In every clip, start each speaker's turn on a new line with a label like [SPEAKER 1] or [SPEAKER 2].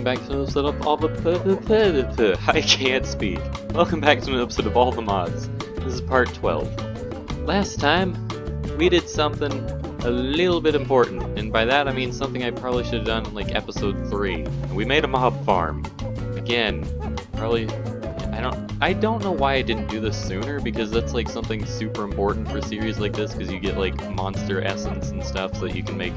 [SPEAKER 1] back to an episode of all the I can't speak. Welcome back to an episode of All the Mods. This is part 12. Last time, we did something a little bit important, and by that I mean something I probably should have done in like episode 3. And we made a mob farm. Again, probably I don't know why I didn't do this sooner, because that's like something super important for a series like this, because you get like monster essence and stuff so that you can make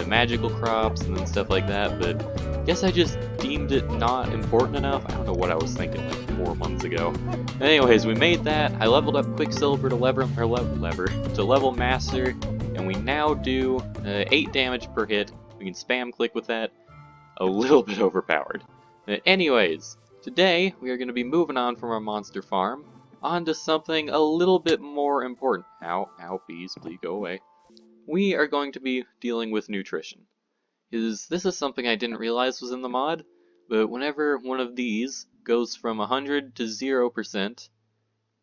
[SPEAKER 1] magical crops and then stuff like that, but I guess I just deemed it not important enough. I don't know what I was thinking like 4 months ago. Anyways, we made that. I leveled up Quicksilver to level Master, and we now do 8 damage per hit. We can spam click with that. A little bit overpowered. Anyways, today we are going to be moving on from our monster farm onto something a little bit more important. Ow, bees, please go away. We are going to be dealing with nutrition. This is something I didn't realize was in the mod, but whenever one of these goes from 100 to 0%,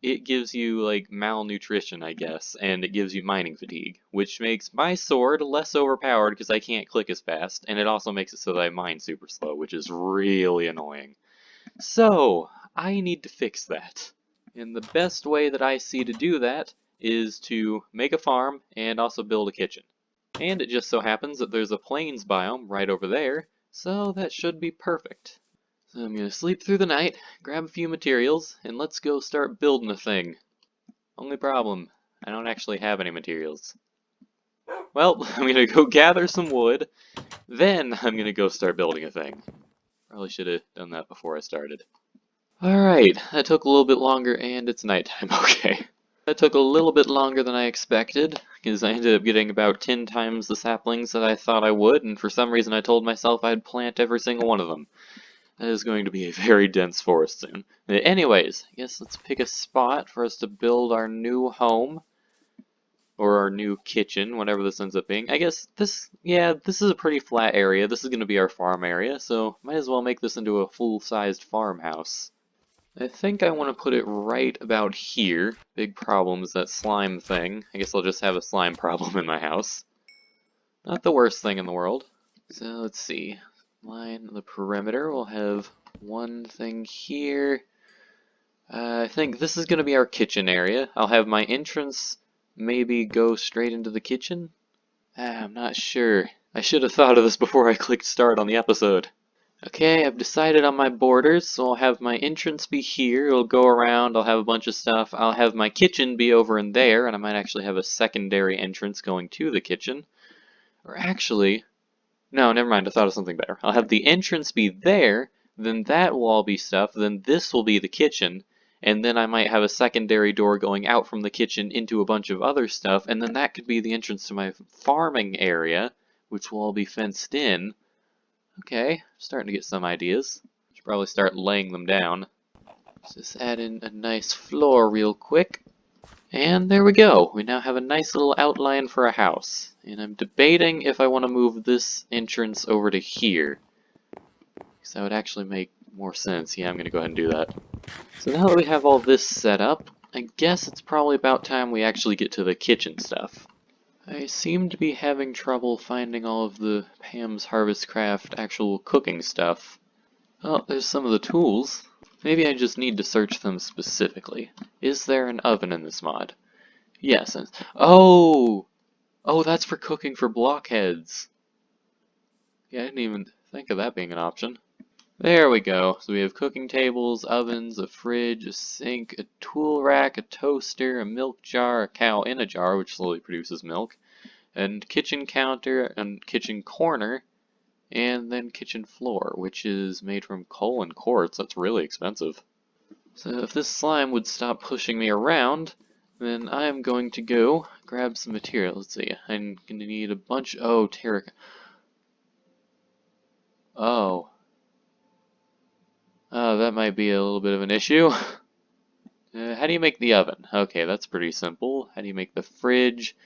[SPEAKER 1] it gives you like malnutrition, I guess, and it gives you mining fatigue, which makes my sword less overpowered because I can't click as fast, and it also makes it so that I mine super slow, which is really annoying. So, I need to fix that. And the best way that I see to do that is to make a farm and also build a kitchen. And it just so happens that there's a plains biome right over there, so that should be perfect. So I'm gonna sleep through the night, grab a few materials, and let's go start building a thing. Only problem, I don't actually have any materials. Well, I'm gonna go gather some wood, then I'm gonna go start building a thing. Probably should have done that before I started. Alright, that took a little bit longer, and it's nighttime, okay. That took a little bit longer than I expected, because I ended up getting about 10 times the saplings that I thought I would, and for some reason I told myself I'd plant every single one of them. That is going to be a very dense forest soon. Anyways, I guess let's pick a spot for us to build our new home. Or our new kitchen, whatever this ends up being. I guess this is a pretty flat area. This is going to be our farm area, so might as well make this into a full-sized farmhouse. I think I want to put it right about here. Big problem is that slime thing. I guess I'll just have a slime problem in my house. Not the worst thing in the world. So let's see. Line the perimeter. We'll have one thing here. I think this is going to be our kitchen area. I'll have my entrance maybe go straight into the kitchen. I'm not sure. I should have thought of this before I clicked start on the episode. Okay, I've decided on my borders, so I'll have my entrance be here, it'll go around, I'll have a bunch of stuff, I'll have my kitchen be over in there, and I might actually have a secondary entrance going to the kitchen. Or actually, no, never mind, I thought of something better. I'll have the entrance be there, then that will all be stuff, then this will be the kitchen, and then I might have a secondary door going out from the kitchen into a bunch of other stuff, and then that could be the entrance to my farming area, which will all be fenced in. Okay, starting to get some ideas. Should probably start laying them down. Let's just add in a nice floor real quick. And there we go. We now have a nice little outline for a house. And I'm debating if I want to move this entrance over to here. Because that would actually make more sense. Yeah, I'm going to go ahead and do that. So now that we have all this set up, I guess it's probably about time we actually get to the kitchen stuff. I seem to be having trouble finding all of the Pam's Harvest Craft actual cooking stuff. Oh, there's some of the tools. Maybe I just need to search them specifically. Is there an oven in this mod? Yes. Oh! Oh, that's for cooking for blockheads. Yeah, I didn't even think of that being an option. There we go. So we have cooking tables, ovens, a fridge, a sink, a tool rack, a toaster, a milk jar, a cow in a jar, which slowly produces milk, and kitchen counter, and kitchen corner, and then kitchen floor, which is made from coal and quartz. That's really expensive. So if this slime would stop pushing me around, then I'm going to go grab some material. Let's see. I'm going to need a bunch. Oh, terracotta. Oh. Oh, that might be a little bit of an issue. How do you make the oven? Okay, that's pretty simple. How do you make the fridge?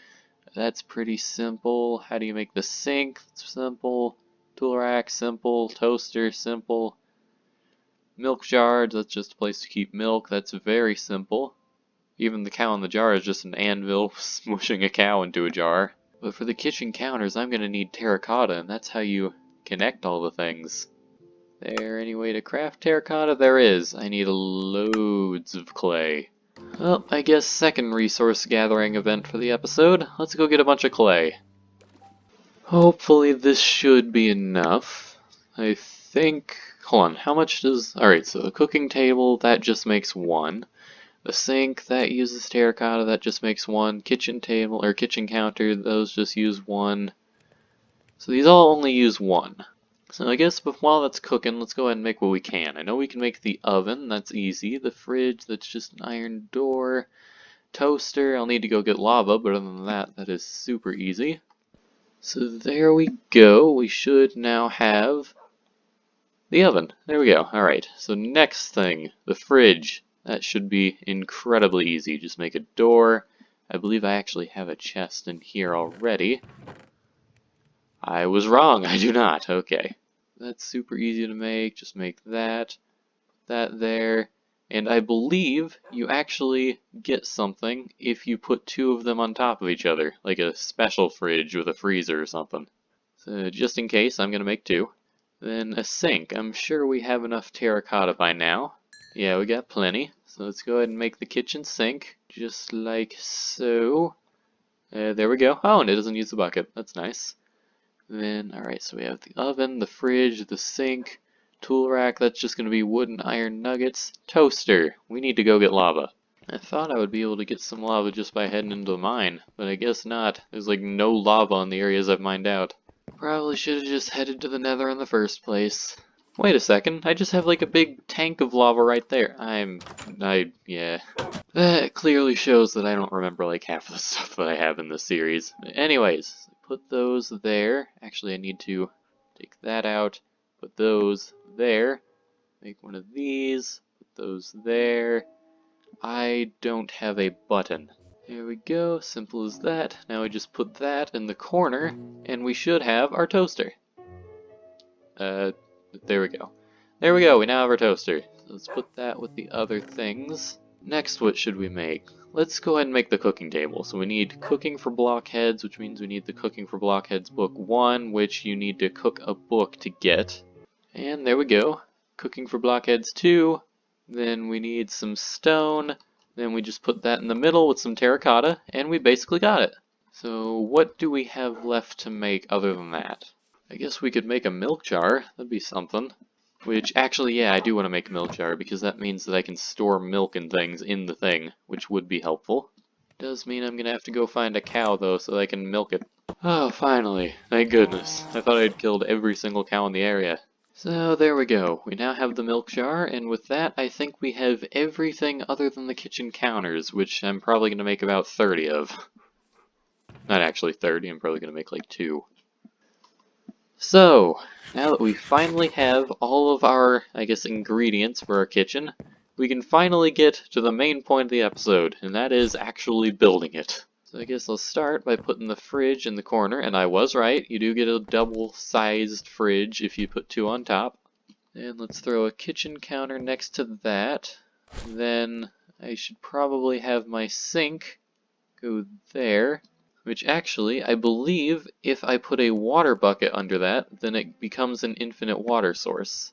[SPEAKER 1] That's pretty simple. How do you make the sink? That's simple. Tool rack, simple. Toaster, simple. Milk jar, that's just a place to keep milk. That's very simple. Even the cow in the jar is just an anvil smushing a cow into a jar. But for the kitchen counters, I'm going to need terracotta, and that's how you connect all the things. There any way to craft terracotta? There is. I need loads of clay. Well, I guess second resource gathering event for the episode. Let's go get a bunch of clay. Hopefully this should be enough. I think... Hold on, how much does... Alright, so a cooking table, that just makes one. A sink, that uses terracotta, that just makes one. Kitchen table, or kitchen counter, those just use one. So these all only use one. So I guess while that's cooking, let's go ahead and make what we can. I know we can make the oven, that's easy. The fridge, that's just an iron door. Toaster, I'll need to go get lava, but other than that, that is super easy. So there we go, we should now have the oven. There we go, alright. So next thing, the fridge. That should be incredibly easy. Just make a door. I believe I actually have a chest in here already. I was wrong, I do not. Okay. That's super easy to make. Just make that there. And I believe you actually get something if you put two of them on top of each other, like a special fridge with a freezer or something. So just in case, I'm gonna make two. Then a sink. I'm sure we have enough terracotta by now. Yeah, we got plenty. So let's go ahead and make the kitchen sink, just like so. There we go. Oh, and it doesn't use the bucket. That's nice. Then, alright, so we have the oven, the fridge, the sink, tool rack, that's just going to be wood and iron nuggets, toaster. We need to go get lava. I thought I would be able to get some lava just by heading into the mine, but I guess not. There's like no lava on the areas I've mined out. Probably should have just headed to the nether in the first place. Wait a second, I just have like a big tank of lava right there. Yeah. That clearly shows that I don't remember like half of the stuff that I have in this series. Anyways, put those there. Actually, I need to take that out, put those there, make one of these, put those there. I don't have a button. There we go, simple as that. Now we just put that in the corner, and we should have our toaster. There we go. There we go, we now have our toaster. So let's put that with the other things. Next, what should we make? Let's go ahead and make the cooking table. So we need cooking for blockheads, which means we need the cooking for blockheads book 1, which you need to cook a book to get. And there we go. Cooking for blockheads 2. Then we need some stone. Then we just put that in the middle with some terracotta, and we basically got it. So what do we have left to make other than that? I guess we could make a milk jar. That'd be something. Which, actually, yeah, I do want to make a milk jar, because that means that I can store milk and things in the thing, which would be helpful. Does mean I'm gonna have to go find a cow, though, so that I can milk it. Oh, finally. Thank goodness. I thought I'd killed every single cow in the area. So, there we go. We now have the milk jar, and with that, I think we have everything other than the kitchen counters, which I'm probably gonna make about 30 of. Not actually 30, I'm probably gonna make like 2. So, now that we finally have all of our, I guess, ingredients for our kitchen, we can finally get to the main point of the episode, and that is actually building it. So I guess I'll start by putting the fridge in the corner, and I was right, you do get a double-sized fridge if you put 2 on top. And let's throw a kitchen counter next to that. Then I should probably have my sink go there. Which actually, I believe if I put a water bucket under that, then it becomes an infinite water source.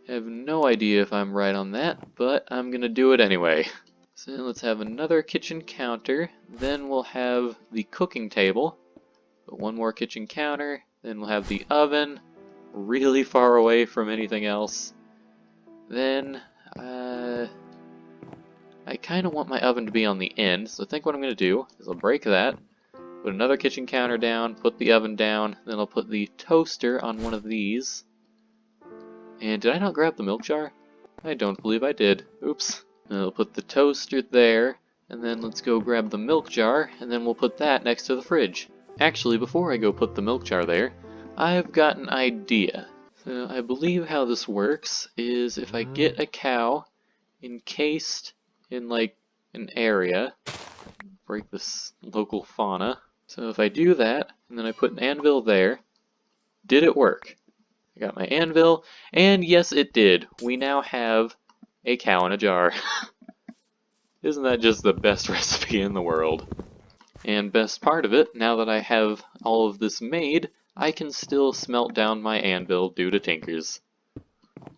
[SPEAKER 1] I have no idea if I'm right on that, but I'm gonna do it anyway. So let's have another kitchen counter, then we'll have the cooking table, but one more kitchen counter, then we'll have the oven, really far away from anything else. Then, I kind of want my oven to be on the end, so I think what I'm gonna do is I'll break that, put another kitchen counter down, put the oven down, then I'll put the toaster on one of these. And did I not grab the milk jar? I don't believe I did. Oops. And I'll put the toaster there, and then let's go grab the milk jar, and then we'll put that next to the fridge. Actually, before I go put the milk jar there, I've got an idea. So I believe how this works is if I get a cow encased in like an area, break this local fauna. So if I do that, and then I put an anvil there, did it work? I got my anvil, and yes it did. We now have a cow in a jar. Isn't that just the best recipe in the world? And best part of it, now that I have all of this made, I can still smelt down my anvil due to tinkers.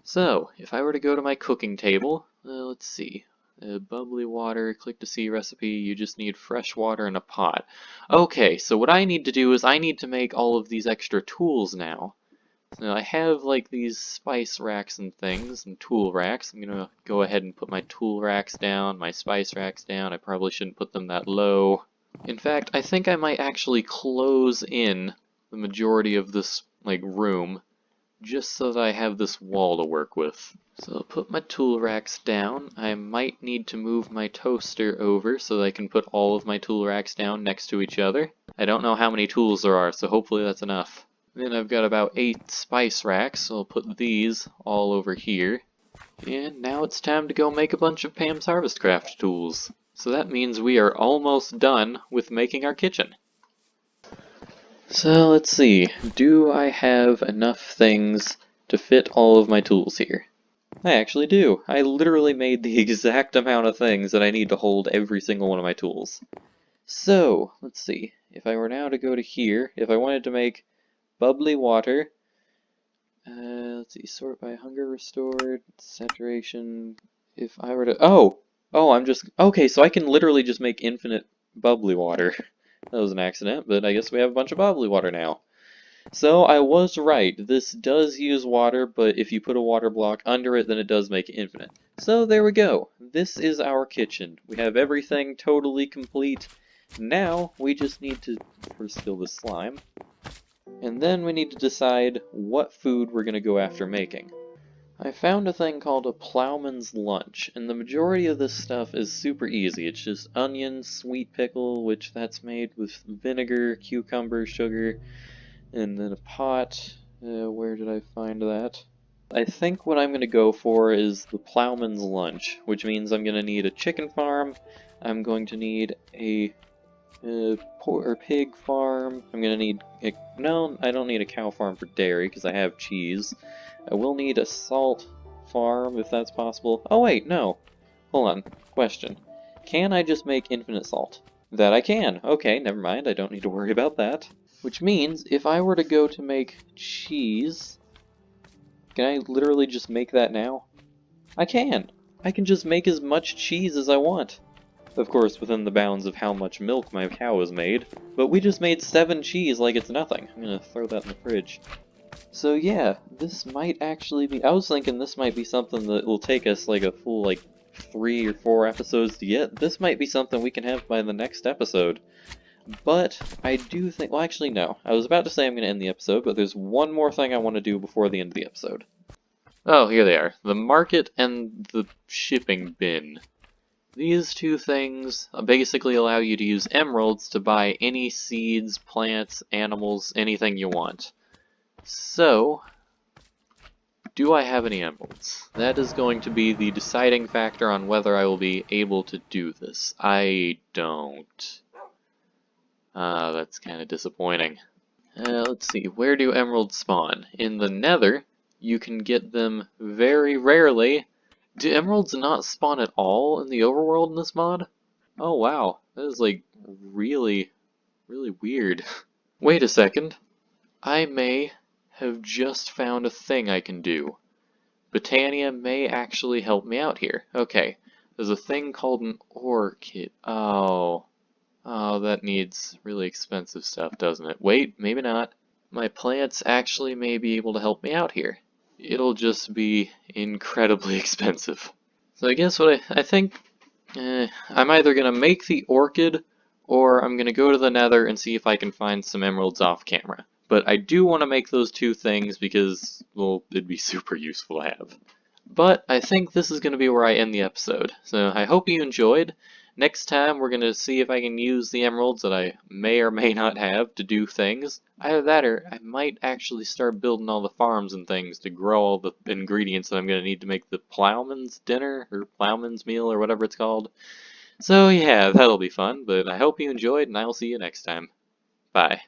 [SPEAKER 1] So, if I were to go to my cooking table, let's see. Bubbly water, click to see recipe, you just need fresh water in a pot. Okay, so what I need to do is I need to make all of these extra tools now. So I have like these spice racks and things, and tool racks. I'm gonna go ahead and put my tool racks down, my spice racks down. I probably shouldn't put them that low. In fact, I think I might actually close in the majority of this like room just so that I have this wall to work with. So I'll put my tool racks down. I might need to move my toaster over so that I can put all of my tool racks down next to each other. I don't know how many tools there are, so hopefully that's enough. Then I've got about 8 spice racks, so I'll put these all over here. And now it's time to go make a bunch of Pam's Harvestcraft tools. So that means we are almost done with making our kitchen. So let's see, do I have enough things to fit all of my tools here? I actually do. I literally made the exact amount of things that I need to hold every single one of my tools. So, let's see, if I were now to go to here, if I wanted to make bubbly water, let's see, sort by hunger restored, saturation, if I were to, I'm just, okay, so I can literally just make infinite bubbly water. That was an accident, but I guess we have a bunch of bubbly water now. So I was right, this does use water, but if you put a water block under it, then it does make it infinite. So there we go, this is our kitchen. We have everything totally complete. Now, we just need to first kill this slime. And then we need to decide what food we're going to go after making. I found a thing called a plowman's lunch, and the majority of this stuff is super easy. It's just onion, sweet pickle, which that's made with vinegar, cucumber, sugar, and then a pot. Where did I find that? I think what I'm going to go for is the plowman's lunch, which means I'm going to need a chicken farm, I'm going to need a pig farm. I'm gonna need no, I don't need a cow farm for dairy because I have cheese. I will need a salt farm if that's possible. Oh wait, no. Hold on. Question. Can I just make infinite salt? That I can. Okay, never mind. I don't need to worry about that. Which means if I were to go to make cheese, can I literally just make that now? I can. I can just make as much cheese as I want. Of course, within the bounds of how much milk my cow has made. But we just made 7 cheese like it's nothing. I'm gonna throw that in the fridge. So yeah, this might actually be... I was thinking this might be something that will take us like a full 3 or 4 episodes to get. This might be something we can have by the next episode. But I do think... Well, actually no. I was about to say I'm gonna end the episode, but there's one more thing I want to do before the end of the episode. Oh, here they are. The market and the shipping bin. These two things basically allow you to use emeralds to buy any seeds, plants, animals, anything you want. So, do I have any emeralds? That is going to be the deciding factor on whether I will be able to do this. I don't. That's kind of disappointing. Let's see, where do emeralds spawn? In the Nether, you can get them very rarely. Do emeralds not spawn at all in the overworld in this mod? Oh wow, that is really, really weird. Wait a second. I may have just found a thing I can do. Botania may actually help me out here. Okay, there's a thing called an ore kit. Oh, that needs really expensive stuff, doesn't it? Wait, maybe not. My plants actually may be able to help me out here. It'll just be incredibly expensive. So I guess what I think I'm either going to make the orchid, or I'm going to go to the Nether and see if I can find some emeralds off camera. But I do want to make those two things because, well, it'd be super useful to have. But I think this is going to be where I end the episode. So I hope you enjoyed. Next time we're going to see if I can use the emeralds that I may or may not have to do things. Either that or I might actually start building all the farms and things to grow all the ingredients that I'm going to need to make the plowman's dinner or plowman's meal or whatever it's called. So yeah, that'll be fun, but I hope you enjoyed and I will see you next time. Bye.